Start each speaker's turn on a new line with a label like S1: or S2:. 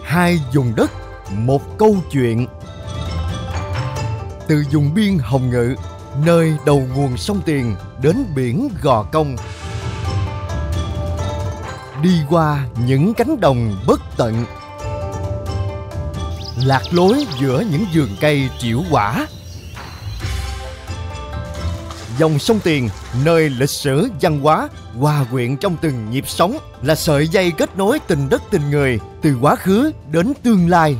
S1: Hai vùng đất, một câu chuyện. Từ vùng biên Hồng Ngự, nơi đầu nguồn sông Tiền, đến biển Gò Công, đi qua những cánh đồng bất tận, lạc lối giữa những vườn cây trĩu quả. Dòng sông Tiền, nơi lịch sử văn hóa hòa quyện trong từng nhịp sống, là sợi dây kết nối tình đất tình người từ quá khứ đến tương lai.